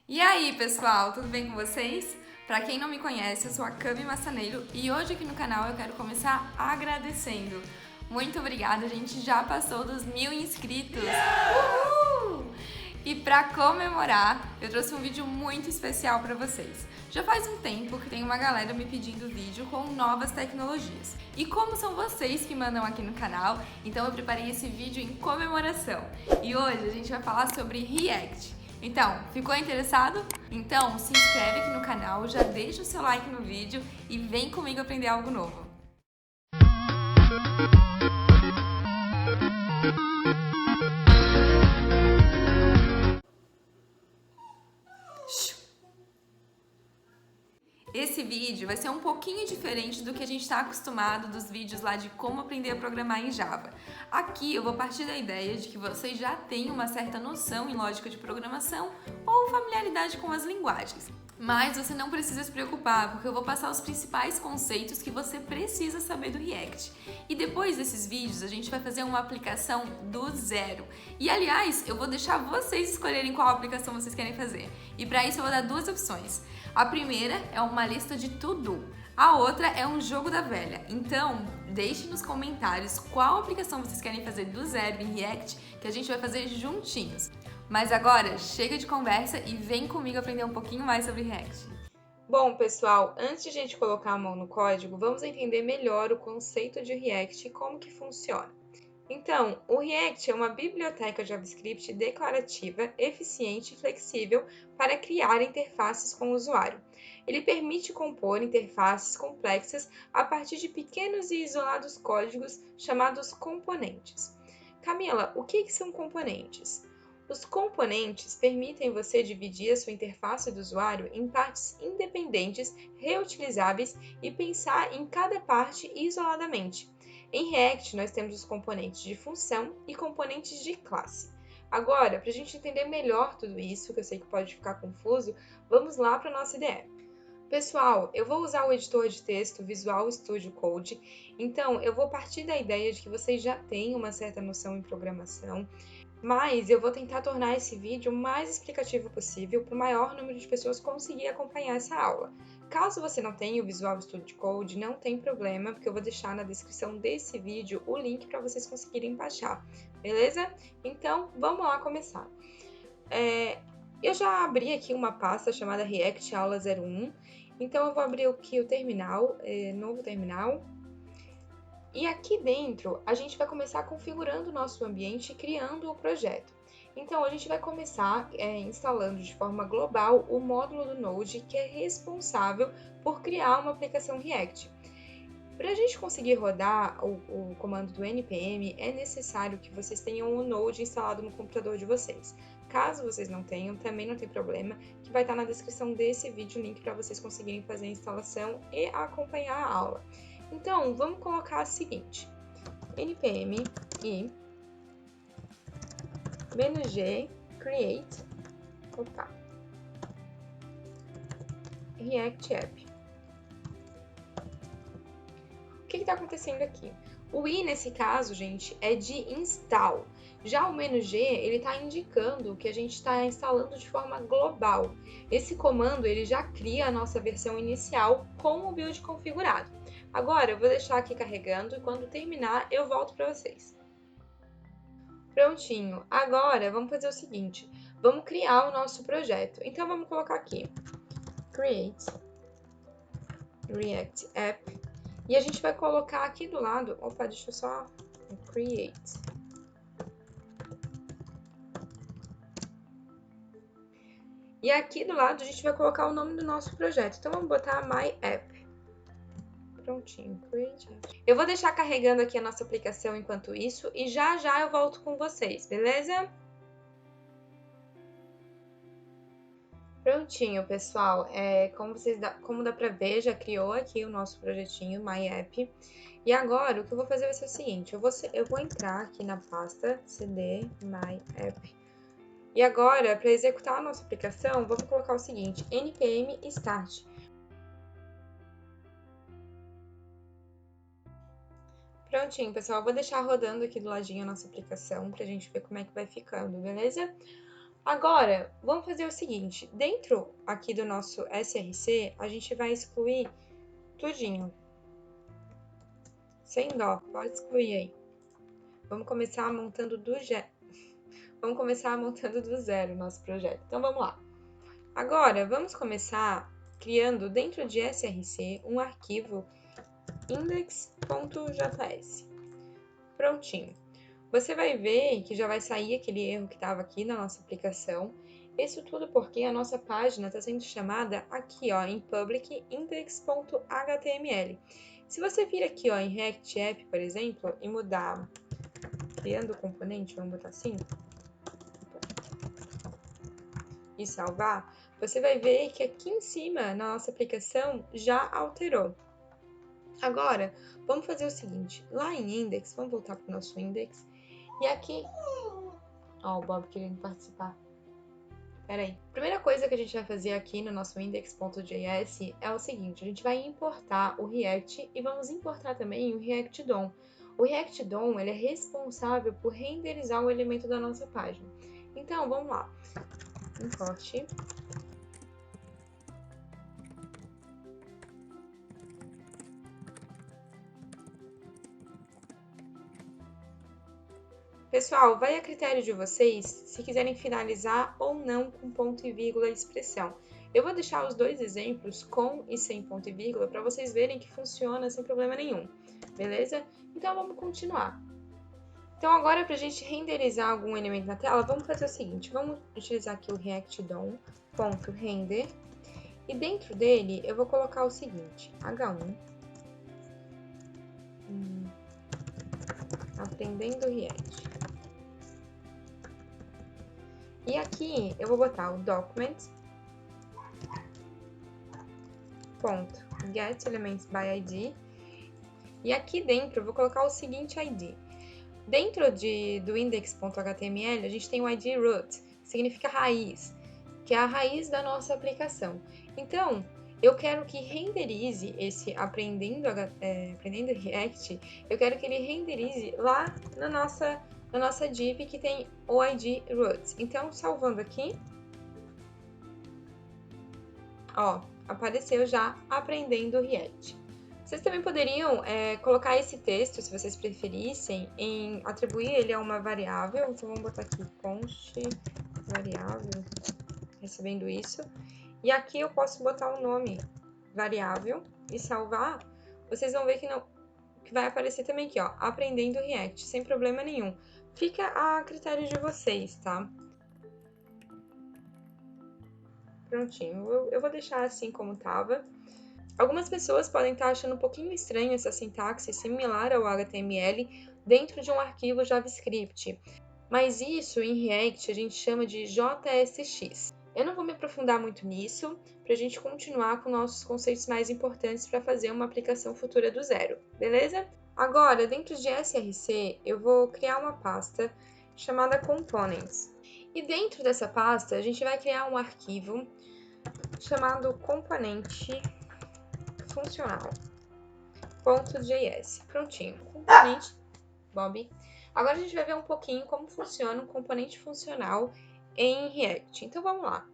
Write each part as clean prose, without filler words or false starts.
E aí, pessoal, tudo bem com vocês? Pra quem não me conhece, eu sou a Cami Massaneiro e hoje aqui no canal eu quero começar agradecendo. Muito obrigada, a gente já passou dos 1000 inscritos! Uhul! E pra comemorar, eu trouxe um vídeo muito especial pra vocês. Já faz um tempo que tem uma galera me pedindo vídeo com novas tecnologias. E como são vocês que mandam aqui no canal, então eu preparei esse vídeo em comemoração. E hoje a gente vai falar sobre React. Então, ficou interessado? Então, se inscreve aqui no canal, já deixa o seu like no vídeo e vem comigo aprender algo novo. Esse vídeo vai ser um pouquinho diferente do que a gente está acostumado dos vídeos lá de como aprender a programar em Java. Aqui eu vou partir da ideia de que vocês já têm uma certa noção em lógica de programação ou familiaridade com as linguagens. Mas você não precisa se preocupar, porque eu vou passar os principais conceitos que você precisa saber do React. E depois desses vídeos, a gente vai fazer uma aplicação do zero. E aliás, eu vou deixar vocês escolherem qual aplicação vocês querem fazer. E para isso eu vou dar duas opções. A primeira é uma lista de to-do. A outra é um jogo da velha. Então, deixe nos comentários qual aplicação vocês querem fazer do zero em React, que a gente vai fazer juntinhos. Mas agora, chega de conversa e vem comigo aprender um pouquinho mais sobre React. Bom, pessoal, antes de a gente colocar a mão no código, vamos entender melhor o conceito de React e como que funciona. Então, o React é uma biblioteca JavaScript declarativa, eficiente e flexível para criar interfaces com o usuário. Ele permite compor interfaces complexas a partir de pequenos e isolados códigos chamados componentes. Camila, o que são componentes? Os componentes permitem você dividir a sua interface do usuário em partes independentes, reutilizáveis e pensar em cada parte isoladamente. Em React, nós temos os componentes de função e componentes de classe. Agora, para a gente entender melhor tudo isso, que eu sei que pode ficar confuso, vamos lá para a nossa IDE. Pessoal, eu vou usar o editor de texto Visual Studio Code, então eu vou partir da ideia de que vocês já têm uma certa noção em programação, mas eu vou tentar tornar esse vídeo o mais explicativo possível para o maior número de pessoas conseguir acompanhar essa aula. Caso você não tenha o Visual Studio Code, não tem problema, porque eu vou deixar na descrição desse vídeo o link para vocês conseguirem baixar, beleza? Então, vamos lá começar. Eu já abri aqui uma pasta chamada React Aula 01, então eu vou abrir aqui o terminal, novo terminal. E aqui dentro, a gente vai começar configurando o nosso ambiente e criando o projeto. Então, a gente vai começar instalando de forma global o módulo do Node, que é responsável por criar uma aplicação React. Para a gente conseguir rodar o comando do npm, é necessário que vocês tenham o Node instalado no computador de vocês. Caso vocês não tenham, também não tem problema, que vai estar na descrição desse vídeo o link para vocês conseguirem fazer a instalação e acompanhar a aula. Então, vamos colocar o seguinte, npm e -g create React App. O que está acontecendo aqui? O i, nesse caso, gente, é de install. Já o -g, ele está indicando que a gente está instalando de forma global. Esse comando, ele já cria a nossa versão inicial com o build configurado. Agora, eu vou deixar aqui carregando e quando terminar, eu volto para vocês. Prontinho. Agora, vamos fazer o seguinte. Vamos criar o nosso projeto. Então, vamos colocar aqui. Create React App. E a gente vai colocar aqui do lado... Opa, deixa eu só... Create. E aqui do lado a gente vai colocar o nome do nosso projeto. Então, vamos botar My App. Prontinho. Create App. Eu vou deixar carregando aqui a nossa aplicação enquanto isso. E já já eu volto com vocês, beleza? Prontinho, pessoal. Como dá para ver, já criou aqui o nosso projetinho My App. E agora, o que eu vou fazer vai ser o seguinte. Eu vou entrar aqui na pasta cd My App. E agora, para executar a nossa aplicação, vamos colocar o seguinte, npm start. Prontinho, pessoal, eu vou deixar rodando aqui do ladinho a nossa aplicação para a gente ver como é que vai ficando, beleza? Agora, vamos fazer o seguinte, dentro aqui do nosso SRC, a gente vai excluir tudinho. Sem dó, pode excluir aí. Vamos começar montando do zero o nosso projeto. Então, vamos lá. Agora, vamos começar criando dentro de SRC um arquivo index.js. Prontinho. Você vai ver que já vai sair aquele erro que estava aqui na nossa aplicação. Isso tudo porque a nossa página está sendo chamada aqui, ó, em public index.html. Se você vir aqui, ó, em React App, por exemplo, e mudar criando o componente, vamos botar assim, e salvar, você vai ver que aqui em cima, na nossa aplicação, já alterou. Agora, vamos fazer o seguinte, lá em index, vamos voltar para o nosso index, e aqui, ó, o Bob querendo participar. Peraí. Primeira coisa que a gente vai fazer aqui no nosso index.js é o seguinte, a gente vai importar o React e vamos importar também o React DOM. O React DOM, ele é responsável por renderizar o elemento da nossa página. Então, vamos lá. Importe. Pessoal, vai a critério de vocês se quiserem finalizar ou não com ponto e vírgula a expressão. Eu vou deixar os dois exemplos com e sem ponto e vírgula para vocês verem que funciona sem problema nenhum, beleza? Então vamos continuar. Então agora para a gente renderizar algum elemento na tela, vamos fazer o seguinte, vamos utilizar aqui o React DOM.render e dentro dele eu vou colocar o seguinte, H1 aprendendo React. E aqui eu vou botar o document.getElementsById e aqui dentro eu vou colocar o seguinte ID. Dentro do index.html a gente tem o ID root, que significa raiz, que é a raiz da nossa aplicação. Então, eu quero que renderize esse aprendendo React, eu quero que ele renderize lá na nossa div que tem o ID root. Então, salvando aqui, ó, apareceu já aprendendo React. Vocês também poderiam colocar esse texto, se vocês preferissem, atribuir ele a uma variável. Então, vamos botar aqui const variável, recebendo isso. E aqui eu posso botar o nome variável e salvar. Vocês vão ver que vai aparecer também aqui, ó, aprendendo React, sem problema nenhum. Fica a critério de vocês, tá? Prontinho, eu vou deixar assim como estava. Algumas pessoas podem estar achando um pouquinho estranho essa sintaxe similar ao HTML dentro de um arquivo JavaScript, mas isso em React a gente chama de JSX. Eu não vou me aprofundar muito nisso, para a gente continuar com nossos conceitos mais importantes para fazer uma aplicação futura do zero, beleza? Agora, dentro de SRC, eu vou criar uma pasta chamada Components. E dentro dessa pasta, a gente vai criar um arquivo chamado componente funcional.js. Prontinho. Componente, Bob. Agora a gente vai ver um pouquinho como funciona um componente funcional em React. Então vamos lá.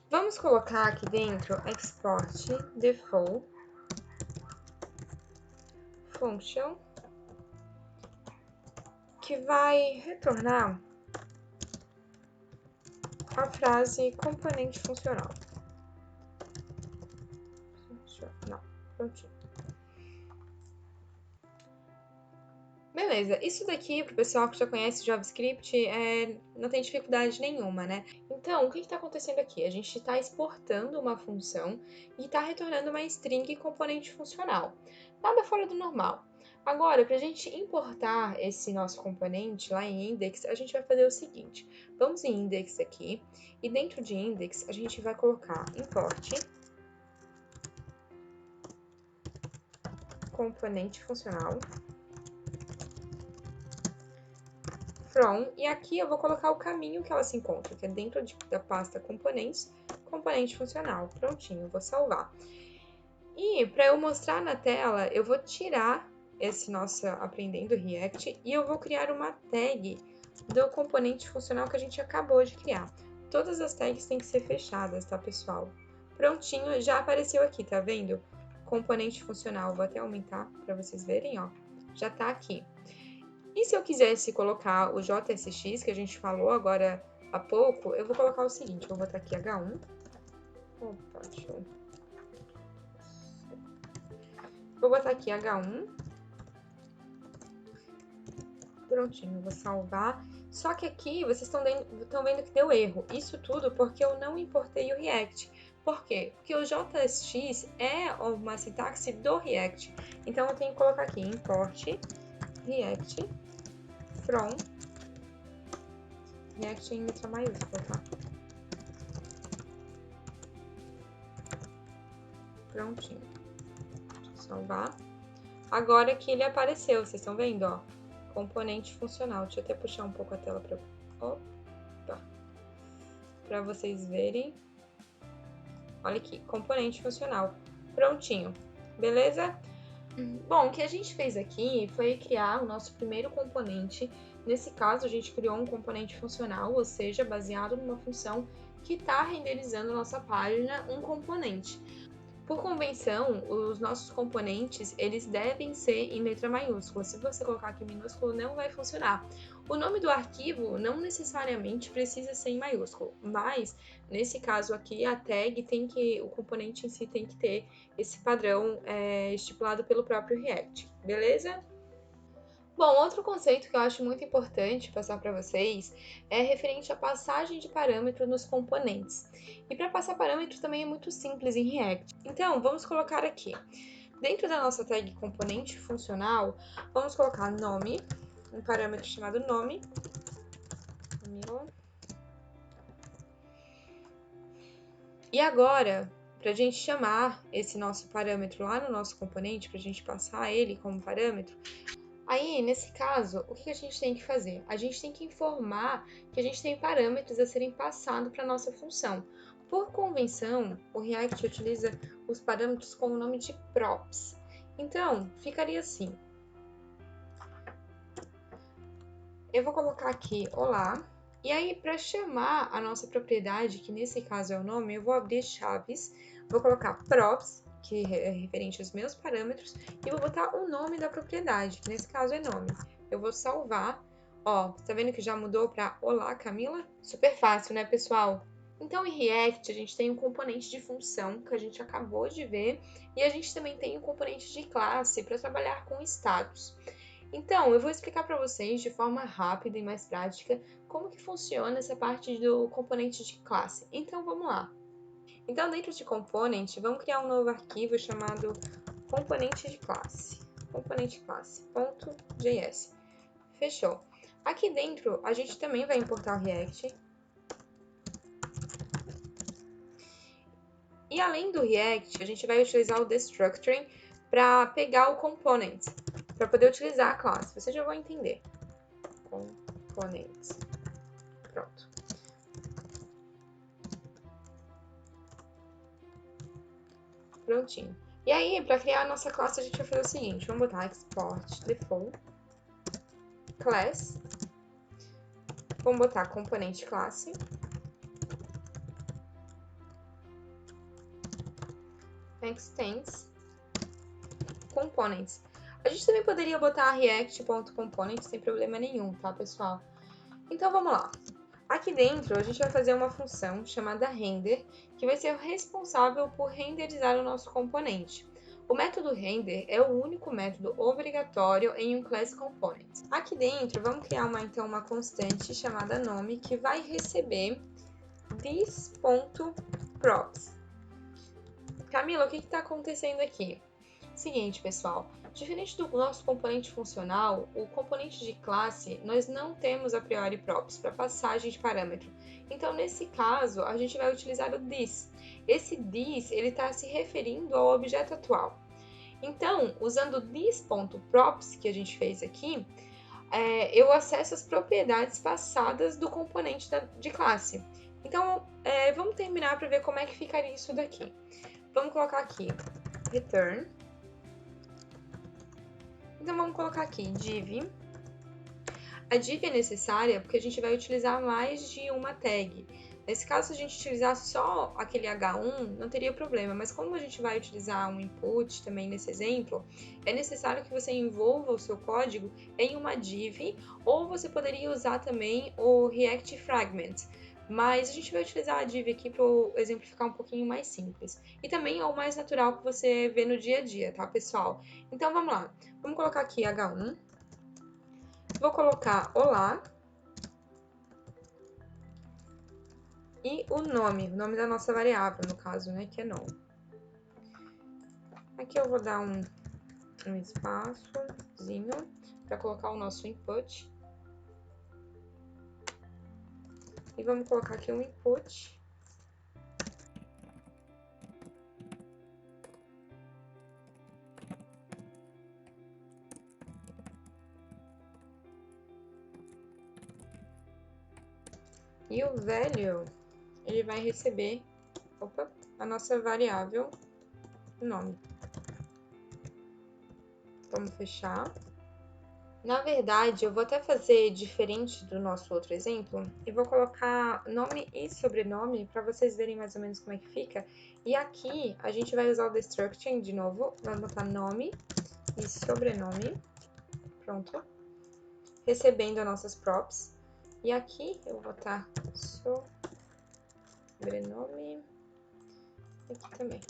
Vamos colocar aqui dentro export default function, que vai retornar a frase componente funcional. Prontinho. Beleza, isso daqui, pro pessoal que já conhece JavaScript, não tem dificuldade nenhuma, né? Então, o que está acontecendo aqui? A gente está exportando uma função e está retornando uma string componente funcional. Nada fora do normal. Agora, para a gente importar esse nosso componente lá em index, a gente vai fazer o seguinte. Vamos em index aqui, e dentro de index, a gente vai colocar import componente funcional from, e aqui eu vou colocar o caminho que ela se encontra, que é dentro da pasta componentes, componente funcional. Prontinho, vou salvar. E para eu mostrar na tela, eu vou tirar esse nosso aprendendo React e eu vou criar uma tag do componente funcional que a gente acabou de criar. Todas as tags têm que ser fechadas, tá, pessoal? Prontinho, já apareceu aqui, tá vendo? Componente funcional, vou até aumentar para vocês verem, ó. Já tá aqui. E se eu quisesse colocar o JSX, que a gente falou agora há pouco, eu vou colocar o seguinte, vou botar aqui H1. Opa, deixa eu... Vou botar aqui H1. Prontinho, vou salvar. Só que aqui vocês estão vendo que deu erro. Isso tudo porque eu não importei o React. Por quê? Porque o JSX é uma sintaxe do React. Então eu tenho que colocar aqui import React from React em letra maiúscula, tá? Prontinho. Deixa eu salvar. Agora que ele apareceu, vocês estão vendo, ó? Componente funcional. Deixa eu até puxar um pouco a tela para vocês verem. Olha aqui, componente funcional. Prontinho. Beleza? Bom, o que a gente fez aqui foi criar o nosso primeiro componente. Nesse caso, a gente criou um componente funcional, ou seja, baseado numa função que está renderizando a nossa página, um componente. Por convenção, os nossos componentes, eles devem ser em letra maiúscula. Se você colocar aqui minúsculo, não vai funcionar. O nome do arquivo não necessariamente precisa ser em maiúsculo, mas nesse caso aqui, a tag o componente em si tem que ter esse padrão estipulado pelo próprio React, beleza? Bom, outro conceito que eu acho muito importante passar para vocês é referente à passagem de parâmetro nos componentes. E para passar parâmetro também é muito simples em React. Então, vamos colocar aqui, dentro da nossa tag componente funcional, vamos colocar nome, um parâmetro chamado nome. E agora, para a gente chamar esse nosso parâmetro lá no nosso componente, para a gente passar ele como parâmetro, aí, nesse caso, o que a gente tem que fazer? A gente tem que informar que a gente tem parâmetros a serem passados para a nossa função. Por convenção, o React utiliza os parâmetros com o nome de props. Então, ficaria assim. Eu vou colocar aqui olá. E aí, para chamar a nossa propriedade, que nesse caso é o nome, eu vou abrir chaves, vou colocar props, que é referente aos meus parâmetros, e vou botar o nome da propriedade, que nesse caso é nome. Eu vou salvar. Ó, tá vendo que já mudou para olá, Camila? Super fácil, né, pessoal? Então, em React, a gente tem um componente de função, que a gente acabou de ver, e a gente também tem um componente de classe para trabalhar com status. Então, eu vou explicar para vocês de forma rápida e mais prática como que funciona essa parte do componente de classe. Então, vamos lá. Então, dentro de component, vamos criar um novo arquivo chamado componente de classe. componenteclasse.js. Fechou. Aqui dentro, a gente também vai importar o React. E além do React, a gente vai utilizar o destructuring para pegar o component, para poder utilizar a classe. Vocês já vão entender. Components. Pronto. Prontinho. E aí, para criar a nossa classe, a gente vai fazer o seguinte. Vamos botar export default class. Vamos botar componente classe. Extends components. A gente também poderia botar react.components sem problema nenhum, tá, pessoal? Então, vamos lá. Aqui dentro, a gente vai fazer uma função chamada render, que vai ser responsável por renderizar o nosso componente. O método render é o único método obrigatório em um class component. Aqui dentro, vamos criar então uma constante chamada nome, que vai receber this.props. Camila, o que está acontecendo aqui? Seguinte, pessoal, diferente do nosso componente funcional, o componente de classe, nós não temos a priori props para passagem de parâmetro. Então, nesse caso, a gente vai utilizar o this. Esse this, ele está se referindo ao objeto atual. Então, usando this.props, que a gente fez aqui, eu acesso as propriedades passadas do componente de classe. Então, vamos terminar para ver como é que ficaria isso daqui. Vamos colocar aqui return. Então, vamos colocar aqui div. A div é necessária porque a gente vai utilizar mais de uma tag. Nesse caso, se a gente utilizar só aquele H1, não teria problema, mas como a gente vai utilizar um input também nesse exemplo, é necessário que você envolva o seu código em uma div, ou você poderia usar também o React Fragment, mas a gente vai utilizar a div aqui para exemplificar um pouquinho mais simples. E também é o mais natural que você vê no dia a dia, tá, pessoal? Então, vamos lá. Vamos colocar aqui H1. Vou colocar olá. E o nome da nossa variável, no caso, né, que é null. Aqui eu vou dar um espaçozinho para colocar o nosso input. E vamos colocar aqui um input. E o value, ele vai receber, a nossa variável nome. Vamos fechar. Na verdade, eu vou até fazer diferente do nosso outro exemplo e vou colocar nome e sobrenome para vocês verem mais ou menos como é que fica. E aqui a gente vai usar o destruction de novo, vamos botar nome e sobrenome, pronto, recebendo as nossas props. E aqui eu vou botar sobrenome, aqui também,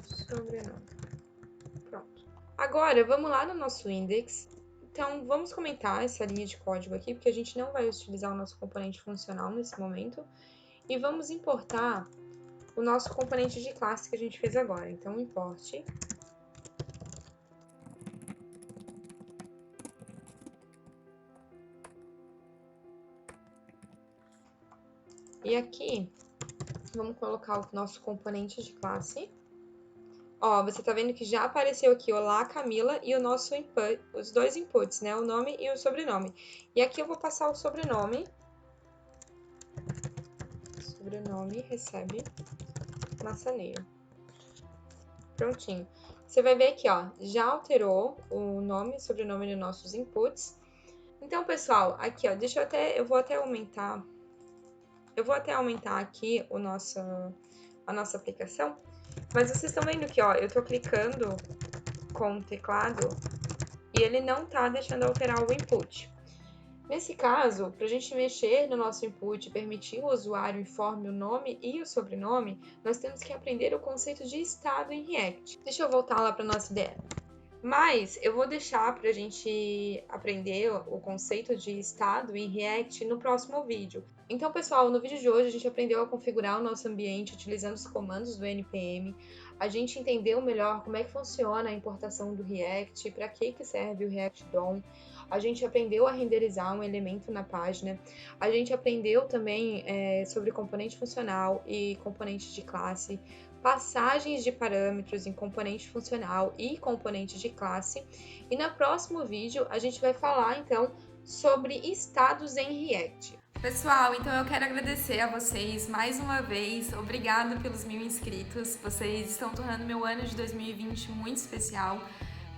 sobrenome, pronto. Agora, vamos lá no nosso index. Então, vamos comentar essa linha de código aqui, porque a gente não vai utilizar o nosso componente funcional nesse momento. E vamos importar o nosso componente de classe que a gente fez agora. Então, import. E aqui, vamos colocar o nosso componente de classe. Ó, você tá vendo que já apareceu aqui, olá, Camila, e o nosso input, os dois inputs, né? O nome e o sobrenome. E aqui eu vou passar o sobrenome. Sobrenome recebe Massaneiro. Prontinho. Você vai ver aqui, ó, já alterou o nome e sobrenome dos nossos inputs. Então, pessoal, aqui, ó, eu vou até aumentar aqui a nossa aplicação. Mas vocês estão vendo que, ó, eu tô clicando com o teclado e ele não tá deixando alterar o input. Nesse caso, para a gente mexer no nosso input e permitir o usuário informe o nome e o sobrenome, nós temos que aprender o conceito de estado em React. Deixa eu voltar lá para nossa ideia. Mas eu vou deixar para a gente aprender o conceito de estado em React no próximo vídeo. Então, pessoal, no vídeo de hoje a gente aprendeu a configurar o nosso ambiente utilizando os comandos do NPM. A gente entendeu melhor como é que funciona a importação do React, para que serve o React DOM. A gente aprendeu a renderizar um elemento na página. A gente aprendeu também sobre componente funcional e componente de classe, passagens de parâmetros em componente funcional e componente de classe. E no próximo vídeo a gente vai falar então sobre estados em React. Pessoal, então eu quero agradecer a vocês mais uma vez. Obrigada pelos 1000 inscritos. Vocês estão tornando meu ano de 2020 muito especial.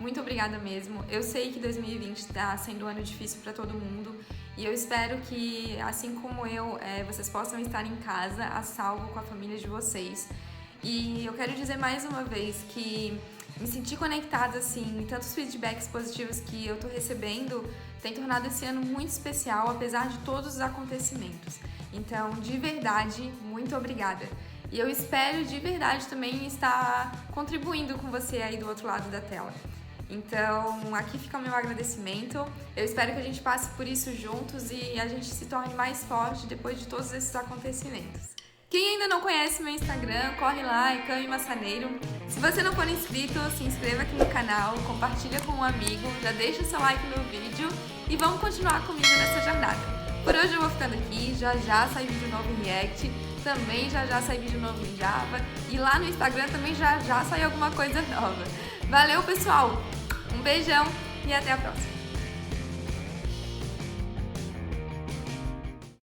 Muito obrigada mesmo. Eu sei que 2020 está sendo um ano difícil para todo mundo e eu espero que, assim como eu, vocês possam estar em casa a salvo com a família de vocês. E eu quero dizer mais uma vez que me sentir conectada, assim, tantos feedbacks positivos que eu tô recebendo tem tornado esse ano muito especial, apesar de todos os acontecimentos. Então, de verdade, muito obrigada. E eu espero de verdade também estar contribuindo com você aí do outro lado da tela. Então, aqui fica o meu agradecimento. Eu espero que a gente passe por isso juntos e a gente se torne mais forte depois de todos esses acontecimentos. Quem ainda não conhece meu Instagram, corre lá, é Cami Massaneiro. Se você não for inscrito, se inscreva aqui no canal, compartilha com um amigo, já deixa o seu like no vídeo e vamos continuar comigo nessa jornada. Por hoje eu vou ficando aqui, já sai vídeo novo em React, também já sai vídeo novo em Java e lá no Instagram também já sai alguma coisa nova. Valeu, pessoal! Um beijão e até a próxima!